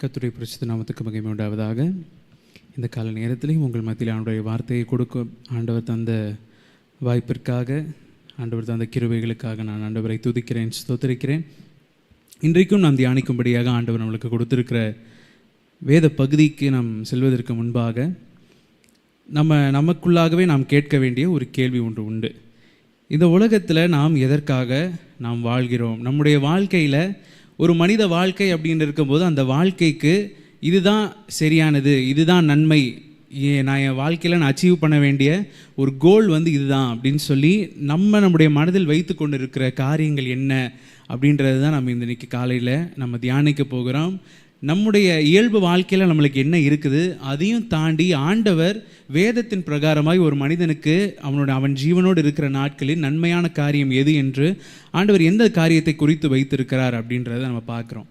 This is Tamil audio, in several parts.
கர்த்தருடைய பரிசுத்த நாமத்துக்கு மகிமை உண்டாவதாக. இந்த கால நேரத்திலையும் உங்கள் மத்தியில் ஆண்டவருடைய வார்த்தையை கொடுக்க ஆண்டவர் தந்த வாய்ப்பிற்காக, ஆண்டவர் தந்த கிருபைகளுக்காக நான் ஆண்டவரை துதிக்கிறேன், ஸ்தோத்திரிக்கிறேன். இன்றைக்கும் நாம் தியானிக்கும்படியாக ஆண்டவர் நம்மளுக்கு கொடுத்திருக்கிற வேத பகுதிக்கு நாம் செல்வதற்கு முன்பாக நமக்குள்ளாகவே நாம் கேட்க வேண்டிய ஒரு கேள்வி ஒன்று உண்டு. இந்த உலகத்தில் நாம் எதற்காக நாம் வாழ்கிறோம்? நம்முடைய வாழ்க்கையில் ஒரு மனித வாழ்க்கை அப்படின்னு இருக்கும்போது அந்த வாழ்க்கைக்கு இதுதான் சரியானது, இதுதான் நன்மை, நான் என் வாழ்க்கையில் நான் அச்சீவ் பண்ண வேண்டிய ஒரு கோல் இதுதான் அப்படின்னு சொல்லி நம்முடைய மனதில் வைத்து கொண்டு இருக்கிற காரியங்கள் என்ன அப்படின்றது தான் நம்ம இன்றைக்கி காலையில் நம்ம தியானிக்க போகிறோம். நம்முடைய இயல்பு வாழ்க்கையில் நம்மளுக்கு என்ன இருக்குது, அதையும் தாண்டி ஆண்டவர் வேதத்தின் பிரகாரமாய் ஒரு மனிதனுக்கு அவன் ஜீவனோடு இருக்கிற நாட்களில் நன்மையான காரியம் எது என்று ஆண்டவர் எந்த காரியத்தை குறித்து வைத்திருக்கிறார் அப்படின்றத நம்ம பார்க்குறோம்.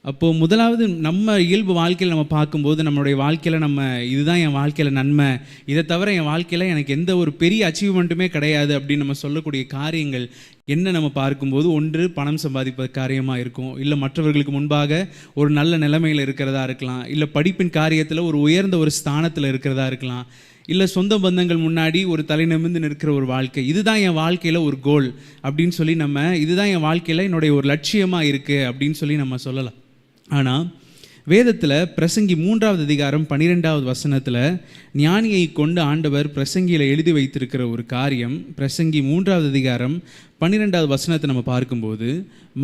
அப்போது முதலாவது நம்ம இயல்பு வாழ்க்கையில் நம்ம பார்க்கும்போது நம்மளுடைய வாழ்க்கையில் இதுதான் என் வாழ்க்கையில் நன்மை, இதை தவிர என் வாழ்க்கையில் எனக்கு எந்த ஒரு பெரிய அச்சீவ்மெண்ட்டுமே கிடையாது அப்படின்னு நம்ம சொல்லக்கூடிய காரியங்கள் என்ன நம்ம பார்க்கும்போது, ஒன்று பணம் சம்பாதிப்பது காரியமாக இருக்கும், இல்லை மற்றவர்களுக்கு முன்பாக ஒரு நல்ல நிலைமையில் இருக்கிறதா இருக்கலாம், இல்லை படிப்பின் காரியத்தில் ஒரு உயர்ந்த ஒரு ஸ்தானத்தில் இருக்கிறதா இருக்கலாம், இல்லை சொந்த பந்தங்கள் முன்னாடி ஒரு தலை நிமிர்ந்து நிற்கிற ஒரு வாழ்க்கை. இதுதான் என் வாழ்க்கையில் ஒரு கோல் அப்படின்னு சொல்லி இதுதான் என் வாழ்க்கையில் என்னுடைய ஒரு லட்சியமாக இருக்குது அப்படின்னு சொல்லி நம்ம சொல்லலாம். ஆனால் வேதத்தில் பிரசங்கி 3வது அதிகாரம் 12வது வசனத்தில் ஞானியை கொண்டு ஆண்டவர் பிரசங்கியில் எழுதி வைத்திருக்கிற ஒரு காரியம், பிரசங்கி 3வது அதிகாரம் 12வது வசனத்தை நம்ம பார்க்கும்போது,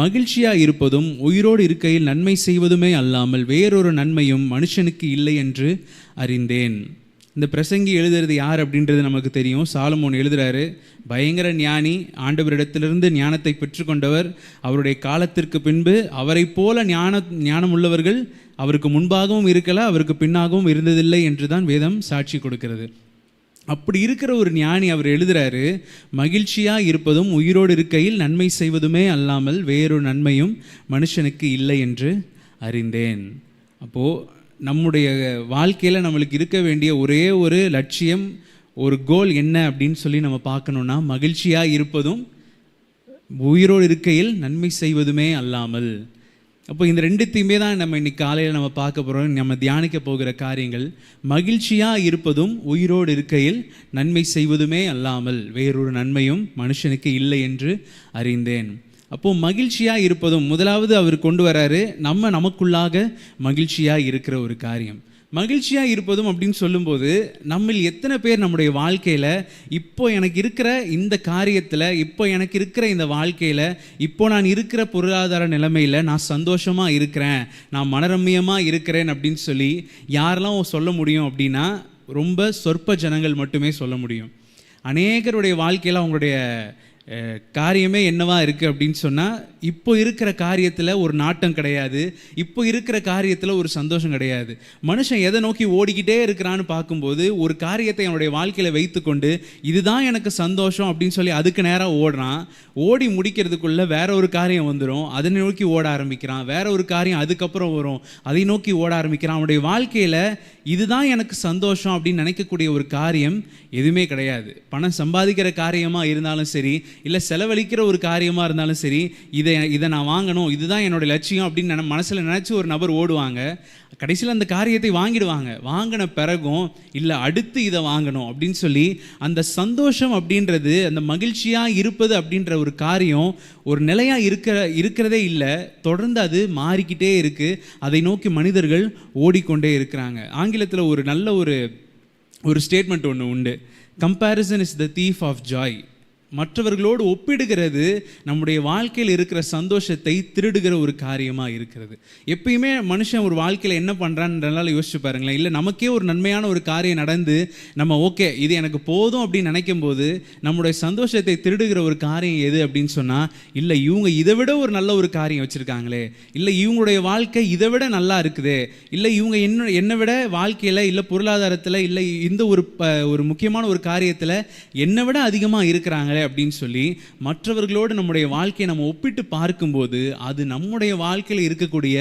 மகிழ்ச்சியாக இருப்பதும் உயிரோடு இருக்கையில் நன்மை செய்வதுமே அல்லாமல் வேறொரு நன்மையும் மனுஷனுக்கு இல்லை என்று அறிந்தேன். இந்த பிரசங்கி எழுதுறது யார் அப்படின்றது நமக்கு தெரியும். சாலமோன் எழுதுகிறாரு. பயங்கர ஞானி, ஆண்டவரிடத்திலிருந்து ஞானத்தை பெற்றுக்கொண்டவர். அவருடைய காலத்திற்கு பின்பு அவரை போல ஞானம் உள்ளவர்கள் அவருக்கு முன்பாகவும் இருக்கல, அவருக்கு பின்னாகவும் இருந்ததில்லை என்று தான் வேதம் சாட்சி கொடுக்கிறது. அப்படி இருக்கிற ஒரு ஞானி அவர் எழுதுகிறாரு, மகிழ்ச்சியாக இருப்பதும் உயிரோடு இருக்கையில் நன்மை செய்வதுமே அல்லாமல் வேறொரு நன்மையும் மனுஷனுக்கு இல்லை என்று அறிந்தேன். அப்போது நம்முடைய வாழ்க்கையில் நம்மளுக்கு இருக்க வேண்டிய ஒரே ஒரு லட்சியம், ஒரு கோல் என்ன அப்படின்னு சொல்லி நம்ம பார்க்கணுன்னா, மகிழ்ச்சியாக இருப்பதும் உயிரோடு இருக்கையில் நன்மை செய்வதுமே அல்லாமல். அப்போ இந்த ரெண்டுத்தையுமே தான் நம்ம இன்னைக்கு காலையில் நம்ம பார்க்க போகிறோம், நம்ம தியானிக்க போகிற காரியங்கள். மகிழ்ச்சியாக இருப்பதும் உயிரோடு இருக்கையில் நன்மை செய்வதுமே அல்லாமல் வேறொரு நன்மையும் மனுஷனுக்கு இல்லை என்று அறிந்தேன். அப்போது மகிழ்ச்சியாக இருப்பதும் முதலாவது அவர் கொண்டு வராரு, நமக்குள்ளாக மகிழ்ச்சியாக இருக்கிற ஒரு காரியம். மகிழ்ச்சியாக இருப்பதும் அப்படின்னு சொல்லும்போது, நம்மில் எத்தனை பேர் நம்முடைய வாழ்க்கையில் இப்போ எனக்கு இருக்கிற இந்த காரியத்தில், இப்போ எனக்கு இருக்கிற இந்த வாழ்க்கையில், இப்போ நான் இருக்கிற பொருளாதார நிலைமையில் நான் சந்தோஷமாக இருக்கிறேன், நான் மனரம்மியமாக இருக்கிறேன் அப்படின்னு சொல்லி யாரெல்லாம் சொல்ல முடியும் அப்படின்னா, ரொம்ப சொற்ப ஜனங்கள் மட்டுமே சொல்ல முடியும். அநேகருடைய வாழ்க்கையில் அவங்களுடைய காரியமே என்னவா இருக்குது அப்படின்னு சொன்னால், இப்போ இருக்கிற காரியத்தில் ஒரு நாட்டம் கிடையாது, இப்போ இருக்கிற காரியத்தில் ஒரு சந்தோஷம் கிடையாது. மனுஷன் எதை நோக்கி ஓடிக்கிட்டே இருக்கிறான்னு பார்க்கும்போது, ஒரு காரியத்தை அவனுடைய வாழ்க்கையில் வைத்துக்கொண்டு இதுதான் எனக்கு சந்தோஷம் அப்படின்னு சொல்லி அதுக்கு நேராக ஓடுறான். ஓடி முடிக்கிறதுக்குள்ளே வேற ஒரு காரியம் வந்துடும், அதை நோக்கி ஓட ஆரம்பிக்கிறான். வேற ஒரு காரியம் அதுக்கப்புறம் வரும், அதை நோக்கி ஓட ஆரம்பிக்கிறான். அவனுடைய வாழ்க்கையில் இதுதான் எனக்கு சந்தோஷம் அப்படின்னு நினைக்கக்கூடிய ஒரு காரியம் எதுவுமே கிடையாது. பணம் சம்பாதிக்கிற காரியமாக இருந்தாலும் சரி, இல்லை செலவழிக்கிற ஒரு காரியமாக இருந்தாலும் சரி, இதை நான் வாங்கணும், இதுதான் என்னோடய லட்சியம் அப்படின்னு மனசில் நினச்சி ஒரு நபர் ஓடுவாங்க. கடைசியில் அந்த காரியத்தை வாங்கிடுவாங்க. வாங்கின பிறகும் இல்லை அடுத்து இதை வாங்கணும் அப்படின்னு சொல்லி அந்த சந்தோஷம் அப்படின்றது, அந்த மகிழ்ச்சியாக இருப்பது அப்படின்ற ஒரு காரியம் ஒரு நிலையாக இருக்கிறதே இல்லை. தொடர்ந்து அது மாறிக்கிட்டே இருக்குது. அதை நோக்கி மனிதர்கள் ஓடிக்கொண்டே இருக்கிறாங்க. ஆங்கிலத்தில் ஒரு நல்ல ஒரு ஸ்டேட்மெண்ட் ஒன்று உண்டு, comparison is the thief of joy. மற்றவர்களோடு ஒப்பிடுகிறது நம்முடைய வாழ்க்கையில் இருக்கிற சந்தோஷத்தை திருடுகிற ஒரு காரியமாக இருக்கிறது. எப்பயுமே மனுஷன் ஒரு வாழ்க்கையில் என்ன பண்ணுறான்றனால யோசிச்சு பாருங்களேன். இல்லை நமக்கே ஒரு நன்மையான ஒரு காரியம் நடந்து நம்ம ஓகே இது எனக்கு போதும் அப்படின்னு நினைக்கும் போது நம்முடைய சந்தோஷத்தை திருடுகிற ஒரு காரியம் எது அப்படின்னு சொன்னால், இல்லை இவங்க இதை விட ஒரு நல்ல ஒரு காரியம் வச்சுருக்காங்களே, இல்லை இவங்களுடைய வாழ்க்கை இதை விட நல்லா இருக்குது, இல்லை இவங்க என்னை விட வாழ்க்கையில் இல்லை பொருளாதாரத்தில் இல்லை இந்த ஒரு முக்கியமான ஒரு காரியத்தில் என்னை விட அதிகமாக இருக்கிறாங்களே அப்படின்னு சொல்லி மற்றவர்களோடு நம்முடைய வாழ்க்கையை நம்ம ஒப்பிட்டு பார்க்கும்போது, அது நம்முடைய வாழ்க்கையில் இருக்கக்கூடிய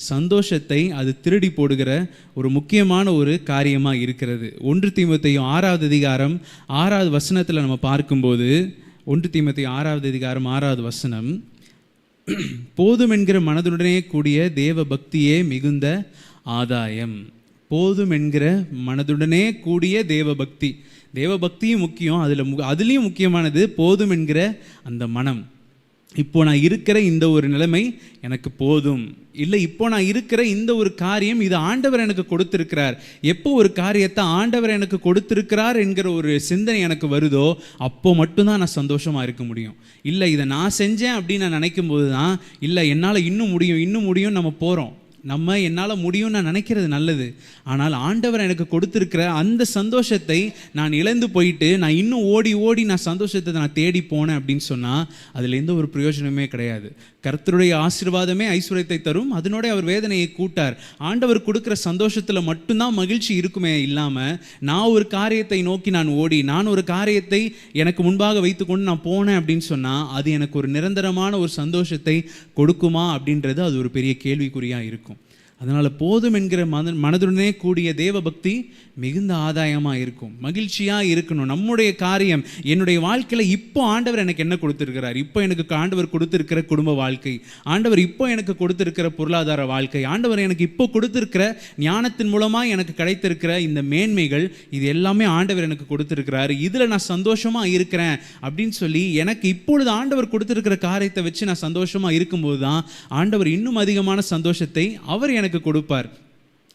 சந்தோஷத்தை அது திருடி போடுகிற ஒரு முக்கியமான ஒரு காரியமாக இருக்கிறது. 1 தீமோத்தேயு 6வது அதிகாரம் 6வது வசனத்தில் நம்ம பார்க்கும்போது, 1 தீமோத்தேயு 6வது அதிகாரம் 6வது வசனம், போதும் என்கிற மனதுடனே கூடிய தேவ பக்தியே மிகுந்த ஆதாயம். போதும் என்கிற மனதுடனே கூடிய தேவ பக்தி. தேவ பக்தியும் முக்கியம், அதுலேயும் முக்கியமானது போதும் என்கிற அந்த மனம். இப்போ நான் இருக்கிற இந்த ஒரு நிலைமை எனக்கு போதும், இல்லை இப்போ நான் இருக்கிற இந்த ஒரு காரியம் இது ஆண்டவர் எனக்கு கொடுத்திருக்கிறார். எப்போ ஒரு காரியத்தை ஆண்டவர் எனக்கு கொடுத்திருக்கிறார் என்கிற ஒரு சிந்தனை எனக்கு வருதோ அப்போ மட்டும்தான் நான் சந்தோஷமாக இருக்க முடியும். இல்லை இதை நான் செஞ்சேன் அப்படின்னு நான் நினைக்கும் போது தான், இல்லை என்னால் இன்னும் முடியும் நம்ம போகிறோம். நம்ம என்னால் முடியும்னு நான் நினைக்கிறது நல்லது, ஆனால் ஆண்டவர் எனக்கு கொடுத்துருக்கிற அந்த சந்தோஷத்தை நான் இழந்து போயிட்டு நான் இன்னும் ஓடி நான் சந்தோஷத்தை நான் தேடி போனேன் அப்படின்னு சொன்னால் அதில் எந்த ஒரு பிரயோஜனமே கிடையாது. கர்த்தருடைய ஆசீர்வாதமே ஐஸ்வர்யத்தை தரும், அதனோட அவர் வேதனையை கூட்டார். ஆண்டவர் கொடுக்குற சந்தோஷத்தில் மட்டும்தான் மகிழ்ச்சி இருக்குமே இல்லாமல் நான் ஒரு காரியத்தை நோக்கி நான் ஒரு காரியத்தை எனக்கு முன்பாக வைத்துக்கொண்டு நான் போனேன் அப்படின்னு சொன்னால் அது எனக்கு ஒரு நிரந்தரமான ஒரு சந்தோஷத்தை கொடுக்குமா அப்படின்றது அது ஒரு பெரிய கேள்விக்குறியாக இருக்கும். அதனால் போதும் என்கிற மனதுடனே கூடிய தேவ பக்தி மிகுந்த ஆதாயமாக இருக்கும், மகிழ்ச்சியாக இருக்கணும். நம்முடைய காரியம், என்னுடைய வாழ்க்கையில் இப்போ ஆண்டவர் எனக்கு என்ன கொடுத்துருக்கிறார், இப்போ எனக்கு ஆண்டவர் கொடுத்துருக்கிற குடும்ப வாழ்க்கை, ஆண்டவர் இப்போ எனக்கு கொடுத்துருக்கிற பொருளாதார வாழ்க்கை, ஆண்டவர் எனக்கு இப்போ கொடுத்துருக்கிற ஞானத்தின் மூலமாக எனக்கு கிடைத்திருக்கிற இந்த மேன்மைகள், இது எல்லாமே ஆண்டவர் எனக்கு கொடுத்துருக்கிறாரு, இதில் நான் சந்தோஷமாக இருக்கிறேன் அப்படின்னு சொல்லி எனக்கு இப்பொழுது ஆண்டவர் கொடுத்துருக்கிற காரியத்தை வச்சு நான் சந்தோஷமாக இருக்கும்போது தான் ஆண்டவர் இன்னும் அதிகமான சந்தோஷத்தை அவர் எனக்கு கொடுப்பார்.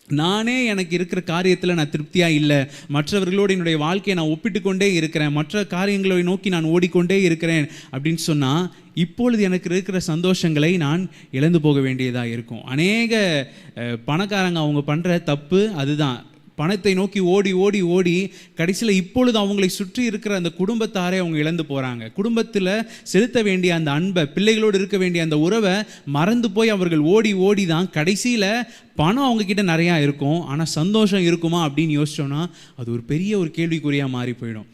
நானே எனக்கு இருக்கிற காரியத்தில் நான் திருப்தியாக இல்லை, மற்றவர்களோடு என்னுடைய வாழ்க்கையை நான் ஒப்பிட்டு கொண்டே இருக்கிறேன், மற்ற காரியங்களை நோக்கி நான் ஓடிக்கொண்டே இருக்கிறேன் அப்படின்னு சொன்னால் இப்பொழுது எனக்கு இருக்கிற சந்தோஷங்களை நான் இழந்து போக வேண்டியதாக இருக்கும். அநேக பணக்காரங்க அவங்க பண்ணுற தப்பு அதுதான். பணத்தை நோக்கி ஓடி கடைசியில் இப்பொழுது அவங்களை சுற்றி இருக்கிற அந்த குடும்பத்தாரை அவங்க இழந்து போகிறாங்க. குடும்பத்தில் செலுத்த வேண்டிய அந்த அன்பை, பிள்ளைகளோடு இருக்க வேண்டிய அந்த உறவை மறந்து போய் அவர்கள் ஓடி தான் கடைசியில் பணம் அவங்கக்கிட்ட நிறையா இருக்கும், ஆனால் சந்தோஷம் இருக்குமா அப்படின்னு யோசிச்சோன்னா அது ஒரு பெரிய ஒரு கேள்விக்குறியாக மாறி போயிடும்.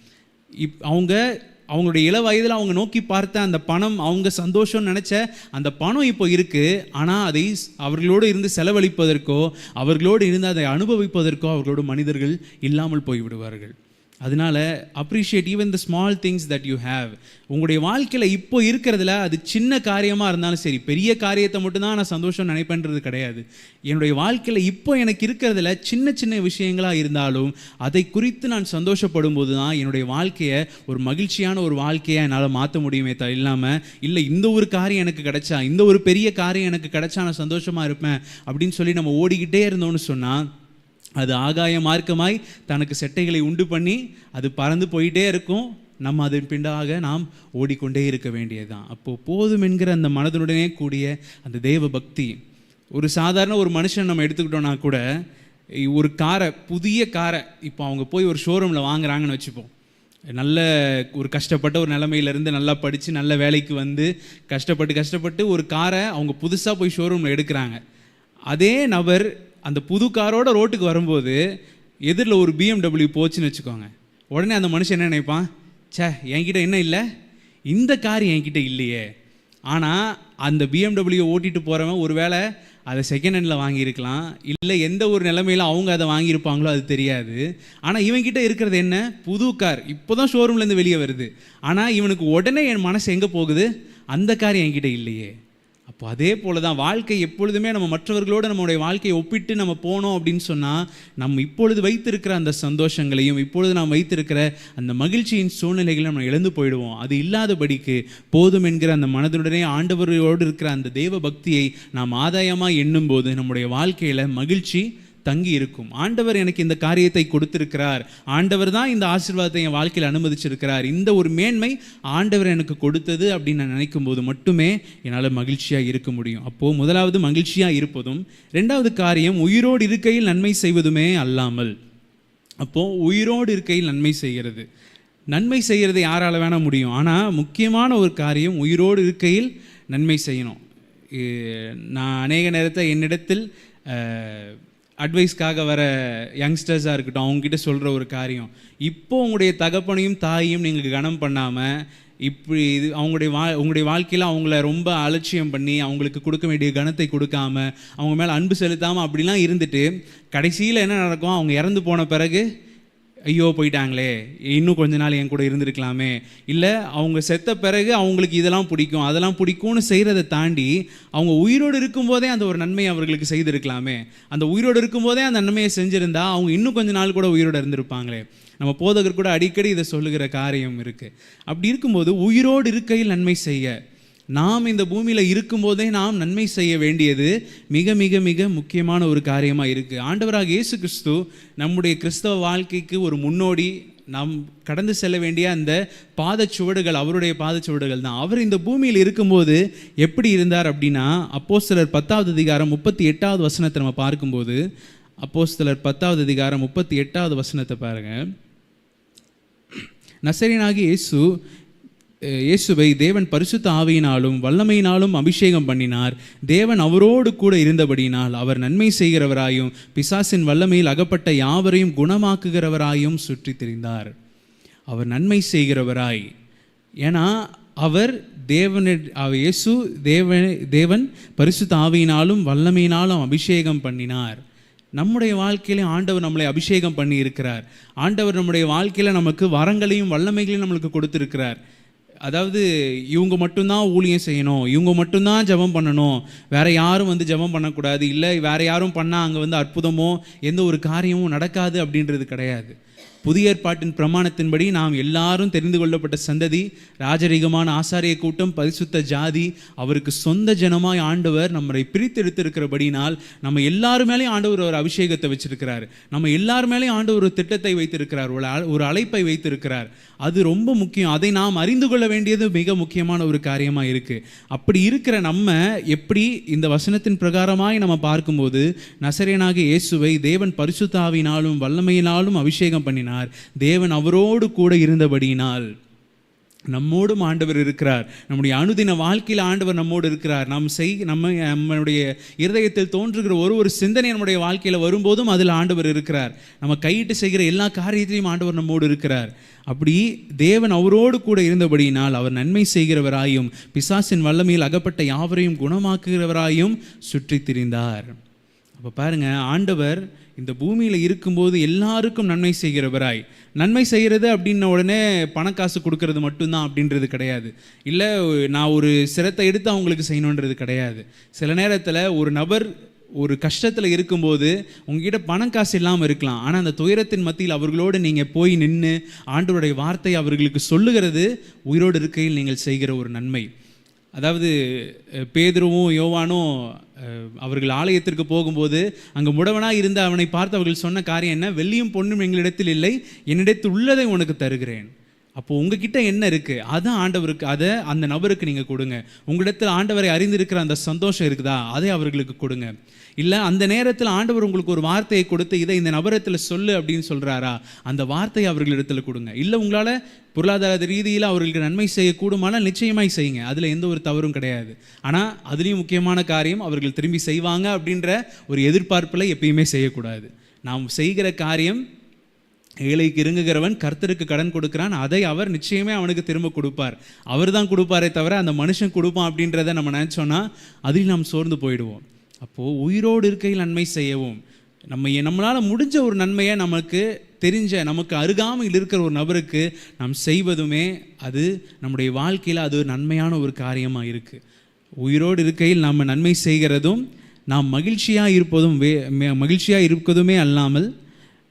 அவங்களுடைய இள வயதில் அவங்க நோக்கி பார்த்த அந்த பணம், அவங்க சந்தோஷம்னு நினச்ச அந்த பணம் இப்போ இருக்குது, ஆனால் அதை அவர்களோடு இருந்து செலவழிப்பதற்கோ அவர்களோடு இருந்து அதை அனுபவிப்பதற்கோ அவர்களோட மனிதர்கள் இல்லாமல் போய்விடுவார்கள். அதனால் appreciate even the small things that you have. உங்களுடைய வாழ்க்கையில் இப்போ இருக்கிறதுல அது சின்ன காரியமாக இருந்தாலும் சரி, பெரிய காரியத்தை மட்டும்தான் நான் சந்தோஷம் நினைப்பேன்றது கிடையாது. என்னுடைய வாழ்க்கையில் இப்போ எனக்கு இருக்கிறதுல சின்ன விஷயங்களாக இருந்தாலும் அதை குறித்து நான் சந்தோஷப்படும் போது தான் என்னுடைய வாழ்க்கையை ஒரு மகிழ்ச்சியான ஒரு வாழ்க்கையை என்னால் மாற்ற முடியுமே இல்லாமல், இல்லை இந்த ஒரு காரியம் எனக்கு கிடைச்சா, இந்த ஒரு பெரிய காரியம் எனக்கு கிடைச்சா நான் சந்தோஷமாக இருப்பேன் அப்படின்னு சொல்லி நம்ம ஓடிக்கிட்டே இருந்தோம்னு சொன்னால் அது ஆகாய மார்க்கமாய் தனக்கு செட்டைகளை உண்டு பண்ணி அது பறந்து போயிட்டே இருக்கும். நம்ம அதன் பின்னாக நாம் ஓடிக்கொண்டே இருக்க வேண்டியதுதான். அப்போது போதும் என்கிற அந்த மனதுடனே கூடிய அந்த தேவ பக்தி. ஒரு சாதாரண ஒரு மனுஷன் நம்ம எடுத்துக்கிட்டோன்னா கூட, ஒரு காரை, புதிய காரை இப்போ அவங்க போய் ஒரு ஷோரூமில் வாங்குறாங்கன்னு வச்சுப்போம். நல்ல ஒரு கஷ்டப்பட்ட ஒரு நிலைமையிலேருந்து நல்லா படித்து நல்ல வேலைக்கு வந்து கஷ்டப்பட்டு ஒரு காரை அவங்க புதுசாக போய் ஷோரூமில் எடுக்கிறாங்க. அதே நபர் அந்த புது காரோட ரோட்டுக்கு வரும்போது எதிரில் ஒரு BMW போச்சுன்னு வச்சுக்கோங்க, உடனே அந்த மனுஷன் என்ன நினைப்பான், என்கிட்ட என்ன இல்லை, இந்த கார் என்கிட்ட இல்லையே. ஆனால் அந்த BMW ஓட்டிகிட்டு போகிறவன் ஒரு வேளை அதை செகண்ட் ஹேண்டில் வாங்கியிருக்கலாம், இல்லை எந்த ஒரு நிலைமையில் அவங்க அதை வாங்கியிருப்பாங்களோ அது தெரியாது. ஆனால் இவன்கிட்ட இருக்கிறது என்ன, புது கார், இப்போ தான் ஷோரூம்லேருந்து வெளியே வருது. ஆனால் இவனுக்கு உடனே என் மனசு எங்கே போகுது, அந்த கார் என்கிட்ட இல்லையே. அப்போ அதே போல் தான் வாழ்க்கை. எப்பொழுதுமே நம்ம மற்றவர்களோடு நம்மளுடைய வாழ்க்கையை ஒப்பிட்டு நம்ம போனோம் அப்படின்னு சொன்னால் நம்ம இப்பொழுது வைத்திருக்கிற அந்த சந்தோஷங்களையும் இப்பொழுது நாம் வைத்திருக்கிற அந்த மகிழ்ச்சியின் சூழ்நிலைகளையும் நம்ம இழந்து போயிடுவோம். அது இல்லாதபடிக்கு போதும் என்கிற அந்த மனதுடனே ஆண்டவரோடு இருக்கிற அந்த தெய்வ பக்தியை நாம் ஆதாயமாக எண்ணும் போது நம்முடைய வாழ்க்கையில் மகிழ்ச்சி தங்கி இருக்கும். ஆண்டவர் எனக்கு இந்த காரியத்தை கொடுத்திருக்கிறார், ஆண்டவர் தான் இந்த ஆசீர்வாதத்தை என் வாழ்க்கையில் அனுமதிச்சிருக்கிறார், இந்த ஒரு மேன்மை ஆண்டவர் எனக்கு கொடுத்தது அப்படின்னு நான் நினைக்கும் போது மட்டுமே என்னால் மகிழ்ச்சியாக இருக்க முடியும். அப்போது முதலாவது மகிழ்ச்சியாக இருப்பதும், ரெண்டாவது காரியம் உயிரோடு இருக்கையில் நன்மை செய்வதுமே அல்லாமல். அப்போது உயிரோடு இருக்கையில் நன்மை செய்கிறது யாரால் வேணால் முடியும். ஆனால் முக்கியமான ஒரு காரியம் உயிரோடு இருக்கையில் நன்மை செய்யணும். நான் அநேக நேரத்தை என்னிடத்தில் அட்வைஸ்க்காக வர யங்ஸ்டர்ஸாக இருக்கட்டும், அவங்ககிட்ட சொல்கிற ஒரு காரியம், இப்போது உங்களுடைய தகப்பனையும் தாயையும் நீங்கள் கனம் பண்ணாமல் இப்படி உங்களுடைய வாழ்க்கையில் அவங்கள ரொம்ப அலட்சியம் பண்ணி அவங்களுக்கு கொடுக்க வேண்டிய கனத்தை கொடுக்காம அவங்க மேலே அன்பு செலுத்தாமல் அப்படிலாம் இருந்துட்டு கடைசியில் என்ன நடக்கும், அவங்க இறந்து போன பிறகு ஐயோ போயிட்டாங்களே, இன்னும் கொஞ்ச நாள் என் கூட இருந்திருக்கலாமே, இல்லை அவங்க செத்த பிறகு அவங்களுக்கு இதெல்லாம் பிடிக்கும் அதெல்லாம் பிடிக்கும்னு செய்கிறத தாண்டி அவங்க உயிரோடு இருக்கும்போதே அந்த ஒரு நன்மையை அவர்களுக்கு செய்திருக்கலாமே, அந்த உயிரோடு இருக்கும்போதே அந்த நன்மையை செஞ்சுருந்தா அவங்க இன்னும் கொஞ்ச நாள் கூட உயிரோடு இருந்திருப்பாங்களே. நம்ம போதகர் கூட அடிக்கடி இதை சொல்லுகிற காரியம் இருக்குது. அப்படி இருக்கும்போது உயிரோடு இருக்கையில் நன்மை செய்ய, நாம் இந்த பூமியில் இருக்கும்போதே நாம் நன்மை செய்ய வேண்டியது மிக மிக மிக முக்கியமான ஒரு காரியமாக இருக்குது. ஆண்டவராக இயேசு கிறிஸ்து நம்முடைய கிறிஸ்தவ வாழ்க்கைக்கு ஒரு முன்னோடி. நாம் கடந்து செல்ல வேண்டிய அந்த பாதச்சுவடுகள் அவருடைய பாதச்சுவடுகள் தான். அவர் இந்த பூமியில் இருக்கும்போது எப்படி இருந்தார் அப்படின்னா, அப்போஸ்தலர் 10வது அதிகாரம் 38வது வசனத்தை நம்ம பார்க்கும்போது, அப்போஸ்தலர் 10வது அதிகாரம் 38வது வசனத்தை பாருங்கள். நசரேயனாகிய இயேசுவை தேவன் பரிசுத்த ஆவியினாலும் வல்லமையினாலும் அபிஷேகம் பண்ணினார். தேவன் அவரோடு கூட இருந்தபடியினால் அவர் நன்மை செய்கிறவராயும் பிசாசின் வல்லமையில் அகப்பட்ட யாவரையும் குணமாக்குகிறவராயும் சுற்றி திரிந்தார். அவர் நன்மை செய்கிறவராய், ஏன்னா அவர் இயேசு தேவன் பரிசுத்த ஆவியினாலும் வல்லமையினாலும் அபிஷேகம் பண்ணினார். நம்முடைய வாழ்க்கையில ஆண்டவர் நம்மளை அபிஷேகம் பண்ணி இருக்கிறார். ஆண்டவர் நம்முடைய வாழ்க்கையில் நமக்கு வரங்களையும் வல்லமைகளையும் நம்மளுக்கு கொடுத்துருக்கிறார். அதாவது இவங்க மட்டும்தான் ஊழியம் செய்யணும், இவங்க மட்டும்தான் ஜெபம் பண்ணணும், வேறு யாரும் ஜெபம் பண்ணக்கூடாது, இல்லை வேறு யாரும் பண்ணால் அங்கே அற்புதமோ எந்த ஒரு காரியமும் நடக்காது அப்படின்றது கிடையாது. புதிய ஏற்பாட்டின் பிரமாணத்தின்படி நாம் எல்லாரும் தெரிந்து கொள்ளப்பட்ட சந்ததி, ராஜரீகமான ஆசாரிய கூட்டம், பரிசுத்த ஜாதி, அவருக்கு சொந்த ஜனமாய் ஆண்டவர் நம்மை பிரித்தெடுத்திருக்கிறபடினால் நம்ம எல்லாரு மேலேயும் ஆண்டவர் ஒரு அபிஷேகத்தை வச்சிருக்கிறார். நம்ம எல்லாரு மேலேயும் ஆண்டவர் ஒரு திட்டத்தை வைத்திருக்கிறார், ஒரு அழைப்பை வைத்திருக்கிறார். அது ரொம்ப முக்கியம். அதை நாம் அறிந்து கொள்ள வேண்டியது மிக முக்கியமான ஒரு காரியமாக இருக்குது. அப்படி இருக்கிற நம்ம எப்படி இந்த வசனத்தின் பிரகாரமாய் நம்ம பார்க்கும்போது, நசரேயனாகிய இயேசுவை தேவன் பரிசுத்த ஆவியினாலும் வல்லமையினாலும் அபிஷேகம் பண்ணினார். தேவன் அவரோடு கூட இருந்தபடியினால் நம்மோடும் ஆண்டவர் இருக்கிறார். நம்முடைய அனுதின வாழ்க்கையில் ஆண்டவர் நம்மோடு இருக்கிறார். நம்முடைய இருதயத்தில் தோன்றுகிற ஒரு சிந்தனை நம்முடைய வாழ்க்கையில் வரும்போதும் அதில் ஆண்டவர் இருக்கிறார். நம்ம கையிட்டு செய்கிற எல்லா காரியத்திலையும் ஆண்டவர் நம்மோடு இருக்கிறார். அப்படி தேவன் அவரோடு கூட இருந்தபடியினால் அவர் நன்மை செய்கிறவராயும் பிசாசின் வல்லமையில் அகப்பட்ட யாவரையும் குணமாக்குகிறவராயும் சுற்றி திரிந்தார். அப்போ பாருங்க, ஆண்டவர் இந்த பூமியில் இருக்கும்போது எல்லாருக்கும் நன்மை செய்கிறவராய். நன்மை செய்கிறது அப்படின்ன உடனே பணக்காசு கொடுக்கறது மட்டும்தான் அப்படின்றது கிடையாது. இல்லை நான் ஒரு சிரத்தை எடுத்து அவங்களுக்கு செய்யணுன்றது கிடையாது. சில நேரத்தில் ஒரு நபர் ஒரு கஷ்டத்தில் இருக்கும்போது உங்ககிட்ட பணம் காசு இல்லாமல் இருக்கலாம், ஆனால் அந்த துயரத்தின் மத்தியில் அவர்களோடு நீங்கள் போய் நின்று ஆண்டவருடைய வார்த்தை அவர்களுக்கு சொல்லுகிறது உயிரோடு இருக்கையில் நீங்கள் செய்கிற ஒரு நன்மை. அதாவது பேதுருவும் யோவானும் அவர்கள் ஆலயத்திற்கு போகும்போது அங்கே முடவனாக இருந்த அவனை பார்த்து அவர்கள் சொன்ன காரியம் என்ன? வெள்ளியும் பொன்னும் எங்களிடத்தில் இல்லை, என்னிடத்தில் உள்ளதை உனக்கு தருகிறேன். அப்போது உங்ககிட்ட என்ன இருக்குது அதான் ஆண்டவருக்கு, அதை அந்த நபருக்கு நீங்கள் கொடுங்க. உங்களிடத்தில் ஆண்டவரை அறிந்திருக்கிற அந்த சந்தோஷம் இருக்குதா, அதை அவர்களுக்கு கொடுங்க. இல்லை அந்த நேரத்தில் ஆண்டவர் உங்களுக்கு ஒரு வார்த்தையை கொடுத்து இதை இந்த நபரத்தில் சொல்லு அப்படின்னு சொல்கிறாரா, அந்த வார்த்தையை அவர்களிடத்தில் கொடுங்க. இல்லை உங்களால் பொருளாதார ரீதியில் அவர்களுக்கு நன்மை செய்யக்கூடுமானால் நிச்சயமாய் செய்யுங்க, அதில் எந்த ஒரு தவறும் கிடையாது. ஆனால் அதுலேயும் முக்கியமான காரியம், அவர்கள் திரும்பி செய்வாங்க அப்படின்ற ஒரு எதிர்பார்ப்பில் எப்பயுமே செய்யக்கூடாது. நாம் செய்கிற காரியம், ஏழைக்கு இறங்குகிறவன் கர்த்தருக்கு கடன் கொடுக்குறான், அதை அவர் நிச்சயமே அவனுக்கு திரும்ப கொடுப்பார். அவர் தான் கொடுப்பாரே தவிர அந்த மனுஷன் கொடுப்பான் அப்படின்றத நம்ம நினச்சோன்னா அதில் நாம் சோர்ந்து போயிடுவோம். அப்போது உயிரோடு இருக்கையில் நன்மை செய்யவும், நம்மளால் முடிஞ்ச ஒரு நன்மையை நமக்கு தெரிஞ்ச நமக்கு அருகாமையில் இருக்கிற ஒரு நபருக்கு நாம் செய்வதுமே அது நம்முடைய வாழ்க்கையில் அது நன்மையான ஒரு காரியமாக இருக்குது. உயிரோடு இருக்கையில் நம்ம நன்மை செய்கிறதும் நாம் மகிழ்ச்சியாக இருப்பதுமே அல்லாமல்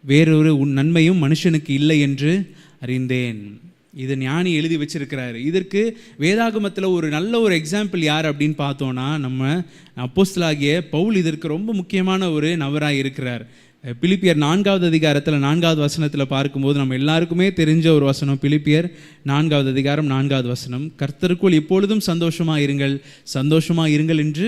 வேறொரு நன்மையும் மனுஷனுக்கு இல்லை என்று அறிந்தேன். இது ஞானி எழுதி வச்சிருக்கிறாரு. இதற்கு வேதாகமத்தில் ஒரு நல்ல ஒரு எக்ஸாம்பிள் யார் அப்படின்னு பார்த்தோன்னா, நம்ம அப்போஸ்தலனாகிய பவுல் இதற்கு ரொம்ப முக்கியமான ஒரு நபராக இருக்கிறார். பிலிப்பியர் 4வது அதிகாரத்தில் 4வது வசனத்தில் பார்க்கும்போது நம்ம எல்லாருக்குமே தெரிஞ்ச ஒரு வசனம். பிலிப்பியர் 4வது அதிகாரம் 4வது வசனம், கர்த்தருக்குள் எப்பொழுதும் சந்தோஷமாக இருங்கள் என்று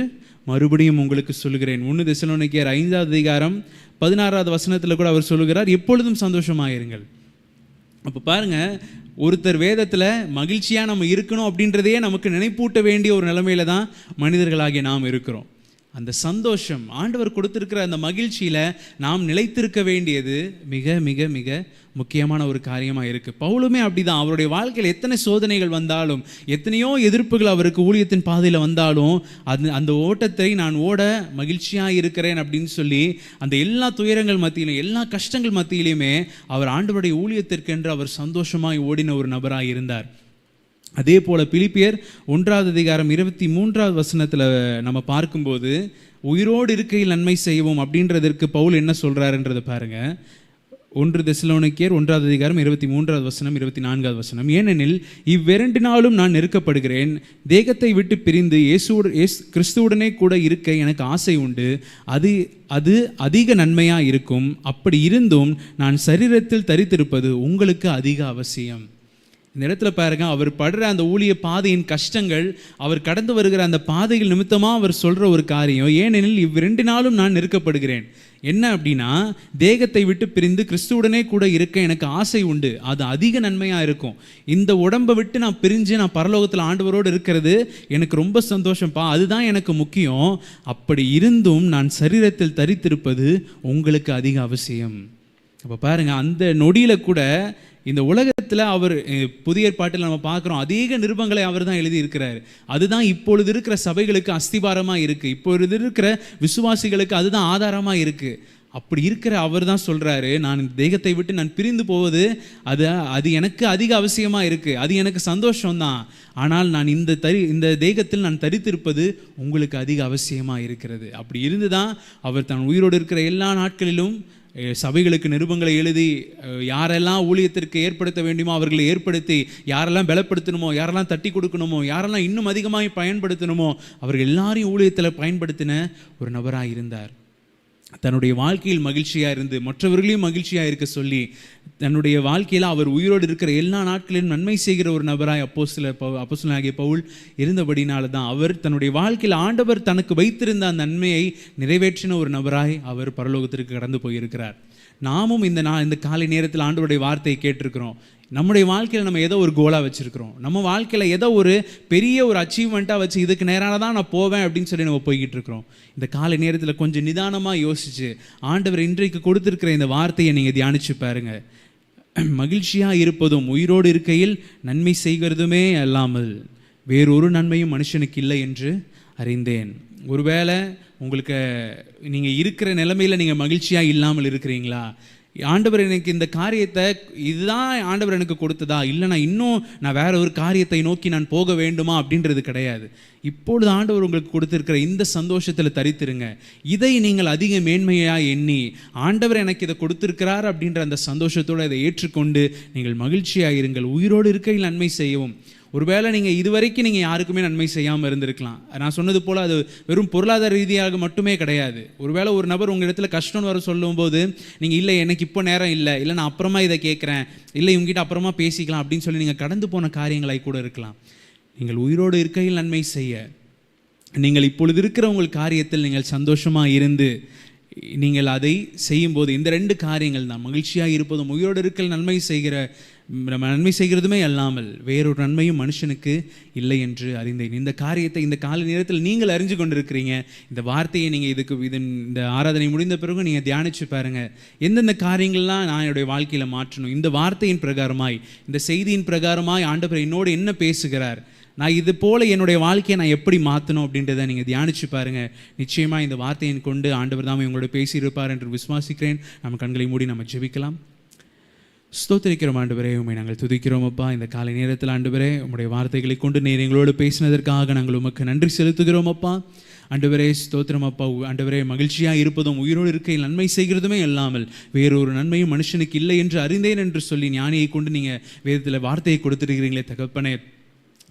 மறுபடியும் உங்களுக்கு சொல்கிறேன். 1 தெசலோனிக்கேயர் 5வது அதிகாரம் 16வது வசனத்தில் கூட அவர் சொல்லுகிறார், எப்பொழுதும் சந்தோஷமாக இருங்கள். அப்போ பாருங்கள், ஒருத்தர் வேதத்தில் மகிழ்ச்சியாக நம்ம இருக்கணும் அப்படின்றதையே நமக்கு நினைப்பூட்ட வேண்டிய ஒரு நிலைமையில தான் மனிதர்களாகிய நாம் இருக்கிறோம். அந்த சந்தோஷம், ஆண்டவர் கொடுத்திருக்கிற அந்த மகிழ்ச்சியில் நாம் நிலைத்திருக்க வேண்டியது மிக மிக மிக முக்கியமான ஒரு காரியமாக இருக்குது. பவுலுமே அப்படிதான். அவருடைய வாழ்க்கையில் எத்தனை சோதனைகள் வந்தாலும், எத்தனையோ எதிர்ப்புகள் அவருக்கு ஊழியத்தின் பாதையில் வந்தாலும், அந்த ஓட்டத்தை நான் ஓட மகிழ்ச்சியாக இருக்கிறேன் அப்படின்னு சொல்லி அந்த எல்லா துயரங்கள் மத்தியிலும், எல்லா கஷ்டங்கள் மத்தியிலுமே அவர் ஆண்டவருடைய ஊழியத்திற்கென்று அவர் சந்தோஷமாய் ஓடின ஒரு நபராக இருந்தார். அதே போல் பிலிப்பியர் 1:23 நம்ம பார்க்கும்போது, உயிரோடு இருக்கையில் நன்மை செய்வோம் அப்படின்றதற்கு பவுல் என்ன சொல்கிறாருன்றதை பாருங்கள். 1 தெசலோனிக்கேயர் 1:23 ஏனெனில் இவ்விரண்டினாலும் நான் நெருக்கப்படுகிறேன், தேகத்தை விட்டு பிரிந்து கிறிஸ்துவுடனே கூட இருக்க எனக்கு ஆசை உண்டு, அது அதிக நன்மையாக இருக்கும். அப்படி இருந்தும் நான் சரீரத்தில் தரித்திருப்பது உங்களுக்கு அதிக அவசியம். இந்த இடத்துல பாருங்க, அவர் படுற அந்த ஊழிய பாதையின் கஷ்டங்கள், அவர் கடந்து வருகிற அந்த பாதைகள் நிமித்தமாக அவர் சொல்கிற ஒரு காரியம், ஏனெனில் இவ்விரண்டினாலும் நான் நெருக்கப்படுகிறேன். என்ன அப்படின்னா, தேகத்தை விட்டு பிரிந்து கிறிஸ்துவுடனே கூட இருக்க எனக்கு ஆசை உண்டு, அது அதிக நன்மையாக இருக்கும். இந்த உடம்பை விட்டு நான் பிரிஞ்சு நான் பரலோகத்தில் ஆண்டவரோடு இருக்கிறது எனக்கு ரொம்ப சந்தோஷம்ப்பா, அதுதான் எனக்கு முக்கியம். அப்படி இருந்தும் நான் சரீரத்தில் தரித்திருப்பது உங்களுக்கு அதிக அவசியம். அப்போ பாருங்கள், அந்த நொடியில் கூட இந்த உலகத்தில் அவர் புதிய ஏற்பாட்டில் நம்ம பார்க்குறோம், அதிக நிருபங்களை அவர் தான் எழுதியிருக்கிறார். அதுதான் இப்பொழுது இருக்கிற சபைகளுக்கு அஸ்திபாரமாக இருக்குது, இப்பொழுது இருக்கிற விசுவாசிகளுக்கு அதுதான் ஆதாரமாக இருக்குது. அப்படி இருக்கிற அவர் தான் சொல்கிறாரு, நான் இந்த தேகத்தை விட்டு நான் பிரிந்து போவது அது எனக்கு அதிக அவசியமாக இருக்குது, அது எனக்கு சந்தோஷம்தான். ஆனால் நான் இந்த தேகத்தில் நான் தரித்திருப்பது உங்களுக்கு அதிக அவசியமாக இருக்கிறது. அப்படி இருந்து தான் அவர் தன் உயிரோடு இருக்கிற எல்லா நாட்களிலும் சபைகளுக்கு நிருபங்களை எழுதி, யாரெல்லாம் ஊழியத்திற்கு ஏற்படுத்த வேண்டுமோ அவர்களை ஏற்படுத்தி, யாரெல்லாம் பலப்படுத்தணுமோ, யாரெல்லாம் தட்டி கொடுக்கணுமோ, யாரெல்லாம் இன்னும் அதிகமாக பயன்படுத்தணுமோ அவர்கள் எல்லாரையும் ஊழியத்தில் பயன்படுத்தின ஒரு நபராக இருந்தார். தன்னுடைய வாழ்க்கையில் மகிழ்ச்சியாக இருந்து மற்றவர்களையும் மகிழ்ச்சியாக இருக்க சொல்லி, தன்னுடைய வாழ்க்கையில் அவர் உயிரோடு இருக்கிற எல்லா நாட்களிலும் நன்மை செய்கிற ஒரு நபராய் அப்போஸ்தலனாகிய பவுல் இருந்தபடினால தான் அவர் தன்னுடைய வாழ்க்கையில் ஆண்டவர் தனக்கு வைத்திருந்த அந்த நன்மையை நிறைவேற்றின ஒரு நபராய் அவர் பரலோகத்திற்கு கடந்து போயிருக்கிறார். நாமும் இந்த காலை நேரத்தில் ஆண்டவருடைய வார்த்தையை கேட்டிருக்கிறோம். நம்முடைய வாழ்க்கையில் நம்ம ஏதோ ஒரு கோலாக வச்சுருக்கிறோம், நம்ம வாழ்க்கையில் ஏதோ ஒரு பெரிய ஒரு அச்சீவ்மெண்ட்டாக வச்சு இதுக்கு நேரான தான் நான் போவேன் அப்படின்னு சொல்லி நம்ம போய்கிட்டு இருக்கிறோம். இந்த காலை நேரத்தில் கொஞ்சம் நிதானமாக யோசிச்சு ஆண்டவர் இன்றைக்கு கொடுத்துருக்கிற இந்த வார்த்தையை நீங்கள் தியானிச்சு பாருங்க. மகிழ்ச்சியாக இருப்பதும் உயிரோடு இருக்கையில் நன்மை செய்கிறதுமே அல்லாமல் வேறொரு நன்மையும் மனுஷனுக்கு இல்லை என்று அறிந்தேன். ஒருவேளை உங்களுக்கு நீங்கள் இருக்கிற நிலைமையில் நீங்கள் மகிழ்ச்சியாக இல்லாமல் இருக்கிறீங்களா? ஆண்டவர் எனக்கு இந்த காரியத்தை இதுதான் ஆண்டவர் எனக்கு கொடுத்ததா, இல்லை நான் வேற ஒரு காரியத்தை நோக்கி நான் போக வேண்டுமா அப்படின்றது கிடையாது. இப்பொழுது ஆண்டவர் உங்களுக்கு கொடுத்திருக்கிற இந்த சந்தோஷத்தில் தரித்திருங்க. இதை நீங்கள் அதிக மேன்மையாக எண்ணி, ஆண்டவர் எனக்கு இதை கொடுத்திருக்கிறார் அப்படின்ற அந்த சந்தோஷத்தோடு இதை ஏற்றுக்கொண்டு நீங்கள் மகிழ்ச்சியாக இருங்கள். உயிரோடு இருக்கையில் நன்மை செய்யவும். ஒருவேளை நீங்கள் இதுவரைக்கும் நீங்கள் யாருக்குமே நன்மை செய்யாமல் இருந்திருக்கலாம். நான் சொன்னது போல் அது வெறும் பொருளாதார ரீதியாக மட்டுமே கிடையாது. ஒருவேளை ஒரு நபர் உங்கள் இடத்துல கஷ்டம்னு வர சொல்லும்போது நீங்கள் இல்லை எனக்கு இப்போ நேரம் இல்லை நான் அப்புறமா இதை கேட்குறேன், இல்லை இவங்ககிட்ட அப்புறமா பேசிக்கலாம் அப்படின்னு சொல்லி நீங்கள் கடந்து போன காரியங்களாய் கூட இருக்கலாம். நீங்கள் உயிரோடு இருக்கையில் நன்மை செய்ய, நீங்கள் இப்பொழுது இருக்கிற உங்கள் காரியத்தில் நீங்கள் சந்தோஷமாக இருந்து நீங்கள் அதை செய்யும்போது, இந்த ரெண்டு காரியங்கள் தான், மகிழ்ச்சியாக இருப்பதும் உயிரோடு இருக்கையில் நன்மை செய்கிறதுமே அல்லாமல் வேறொரு நன்மையும் மனுஷனுக்கு இல்லை என்று அறிந்தேன். இந்த காரியத்தை இந்த காலை நேரத்தில் நீங்கள் அறிஞ்சு கொண்டிருக்கிறீங்க. இந்த வார்த்தையை நீங்கள் இந்த ஆராதனை முடிந்த பிறகு நீங்கள் தியானிச்சு பாருங்கள், எந்தெந்த காரியங்கள்லாம் நான் என்னுடைய வாழ்க்கையில் மாற்றணும். இந்த வார்த்தையின் பிரகாரமாய், இந்த செய்தியின் பிரகாரமாய் ஆண்டவர் என்னோடு என்ன பேசுகிறார், நான் இது போல் என்னுடைய வாழ்க்கையை நான் எப்படி மாற்றணும் அப்படின்றத நீங்கள் தியானிச்சு பாருங்கள். நிச்சயமாக இந்த வார்த்தையின் கொண்டு ஆண்டவர் தான் உங்களோட பேசியிருப்பார் என்று விசுவாசிக்கிறேன். நம்ம கண்களை மூடி நம்ம ஜெபிக்கலாம். ஸ்தோத்திரிக்கிறோம் ஆண்டவரே, உண்மை நாங்கள் துதிக்கிறோம் அப்பா. இந்த காலை நேரத்தில் ஆண்டவரே, உம்முடைய வார்த்தைகளை கொண்டு நீர் எங்களோடு பேசினதற்காக நாங்கள் உமக்கு நன்றி செலுத்துகிறோம் அப்பா. ஆண்டவரே ஸ்தோத்திரம் அப்பா. ஆண்டவரே, மகிழ்ச்சியாக இருப்பதும் உயிரோடு இருக்கையில் நன்மை செய்கிறதுமே அல்லாமல் வேறொரு நன்மையும் மனுஷனுக்கு இல்லை என்று அறிந்தேன் என்று சொல்லி ஞானியை கொண்டு நீங்கள் வேதத்தில் வார்த்தையை கொடுத்துருக்கிறீங்களே தகப்பனே.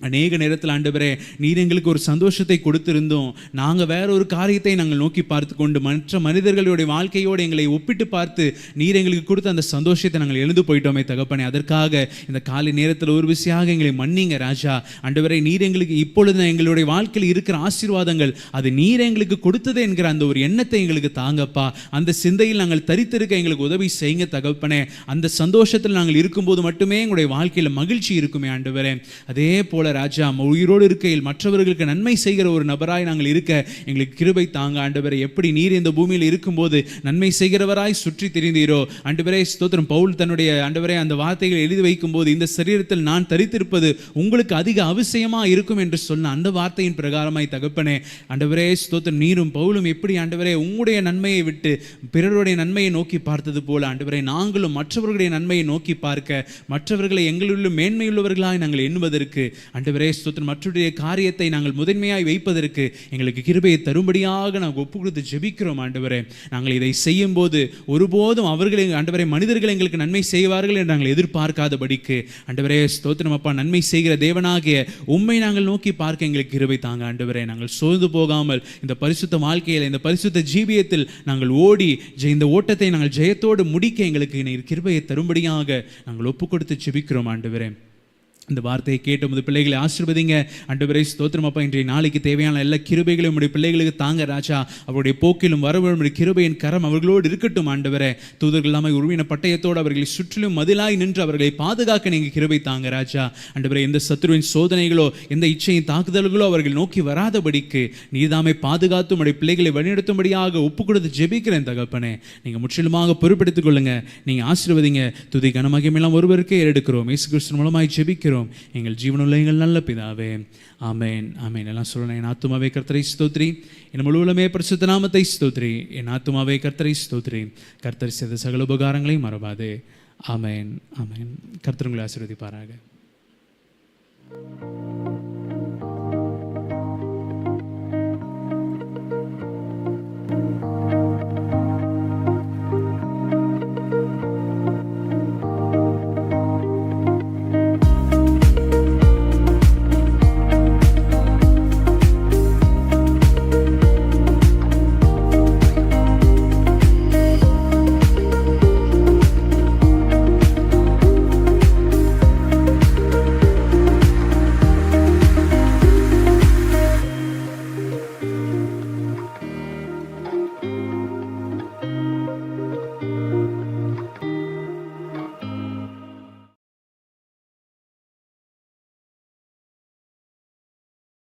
அநேக நேரத்தில் ஆண்டவரே, நீர் எங்களுக்கு ஒரு சந்தோஷத்தை கொடுத்திருந்தோம், நாங்கள் வேற ஒரு காரியத்தை நாங்கள் நோக்கி பார்த்து கொண்டு மற்ற மனிதர்களுடைய வாழ்க்கையோடு எங்களை ஒப்பிட்டு பார்த்து நீர் எங்களுக்கு கொடுத்த அந்த சந்தோஷத்தை நாங்கள் எழுந்து போயிட்டோமே தகப்பனே. அதற்காக இந்த காலை நேரத்தில் ஒரு விஷயமாக எங்களை மன்னிங்க ராஜா. ஆண்டவரே, நீர் எங்களுக்கு இப்பொழுது எங்களுடைய வாழ்க்கையில் இருக்கிற ஆசீர்வாதங்கள் அது நீர் எங்களுக்கு கொடுத்தது என்கிற அந்த ஒரு எண்ணத்தை எங்களுக்கு தாங்கப்பா. அந்த சிந்தையில் நாங்கள் தரித்திருக்க எங்களுக்கு உதவி செய்யுங்க தகப்பனே. அந்த சந்தோஷத்தில் நாங்கள் இருக்கும்போது மட்டுமே எங்களுடைய வாழ்க்கையில் மகிழ்ச்சி இருக்குமே ஆண்டவரே. அதே போல போல ராஜா உயிரோடு இருக்கையில் மற்றவர்களுக்கு நன்மை செய்கிற ஒரு நபராய் நாங்கள் இருக்க எங்களுக்கு கிருபை தாங்க ஆண்டவரே. எப்படி நீர் இந்த பூமியில் இருக்கும்போது நன்மை செய்கிறவராய் சுற்றி திரிந்தீரோ ஆண்டவரே, ஸ்தோத்திரம். பவுல் தன்னுடைய ஆண்டவரே அந்த வார்த்தைகளை எழுதி வைக்கும் போது, இந்த சரீரத்தில் நான் தரித்திருப்பது உங்களுக்கு அதிக அவசியமா இருக்கும் என்று சொன்ன அந்த வார்த்தையின் பிரகாரமாய் தகப்பனே ஆண்டவரே, ஸ்தோத்திரம். நீரும் பவுலும் எப்படி ஆண்டவரே உங்களுடைய நன்மையை விட்டு பிறருடைய நன்மையை நோக்கி பார்த்தது போல ஆண்டவரே, நாங்களும் மற்றவர்களுடைய நன்மையை நோக்கி பார்க்க, மற்றவர்களை எங்களுள்ள மேன்மையுள்ளவர்களாய் நாங்கள் எண்ணுவதற்கு ஆண்டவரே ஸ்தோத்திரம், மற்றவருடைய காரியத்தை நாங்கள் முதன்மையாய் வைப்பதற்கு எங்களுக்கு கிருபையை தரும்படியாக நாங்கள் ஒப்பு கொடுத்து ஜெபிக்கிறோம் ஆண்டவரே. நாங்கள் இதை செய்யும் போது ஒருபோதும் அவர்களை ஆண்டவரே மனிதர்கள் எங்களுக்கு நன்மை செய்வார்கள் என்று நாங்கள் எதிர்பார்க்காதபடிக்கு ஆண்டவரே ஸ்தோத்திரம் அப்பா, நன்மை செய்கிற தேவனாகிய உம்மை நாங்கள் நோக்கி பார்க்க எங்களுக்கு கிருபை தாங்க ஆண்டவரே. நாங்கள் சோர்ந்து போகாமல் இந்த பரிசுத்த வாழ்க்கையில், இந்த பரிசுத்த ஜீவியத்தில் நாங்கள் ஓடி இந்த ஓட்டத்தை நாங்கள் ஜெயத்தோடு முடிக்க எங்களுக்கு நீர் கிருபையை தரும்படியாக நாங்கள் ஒப்பு கொடுத்து ஜெபிக்கிறோம் ஆண்டவரே. இந்த வார்த்தையை கேட்ட பிள்ளைகளை ஆசீர்வதிங்க ஆண்டவரே. ஸ்தோத்திரம் அப்பா, இன்றைய நாளைக்கு தேவையான எல்லா கிருபைகளையும் உடைய பிள்ளைகளுக்கு தாங்க ராஜா. அவருடைய போக்கிலும் வரவழும் கிருபையின் கரம் அவர்களோடு இருக்கட்டும் ஆண்டவரே. தூதர்கள் இல்லாமல் உருவின பட்டயத்தோடு அவர்களை சுற்றிலும் மதிலாய் நின்று அவர்களை பாதுகாக்க நீங்கள் கிருபை தாங்க ராஜா. ஆண்டவரே, எந்த சத்துருவின் சோதனைகளோ எந்த இச்சையின் தாக்குதல்களோ அவர்கள் நோக்கி வராதபடிக்கு நீதாமை பாதுகாத்து உடைய பிள்ளைகளை வழிநடத்தும்படியாக ஒப்பு கொடுத்து ஜெபிக்கிறேன் தகப்பனே. நீங்கள் முற்றிலுமாக பொறுப்பெடுத்துக் கொள்ளுங்க. நீங்கள் ஆசீர்வதிங்க. துதி கனமகிமையெல்லாம் ஒருவருக்கே எடுக்கிறோம். இயேசு கிறிஸ்து மூலமாய் ஜெபிக்கிறோம் எங்கள் ஜீவனுள்ள எங்கள் நல்ல பிதாவே. ஆமென், ஆமென். எல்லாம் சொல்லணும். என் ஆத்துமாவே கர்த்தரை ஸ்தோத்திரி, என் முழு உள்ளமே பரிசுத்த நாமத்தை ஸ்தோத்திரி. என் ஆத்துமாவே கர்த்தரை ஸ்தோத்திரி, கர்த்தர் செய்த சகல உபகாரங்களையும் மறவாதே. ஆமென், ஆமென். கர்த்தர் உங்களை ஆசீர்வதிப்பாராக.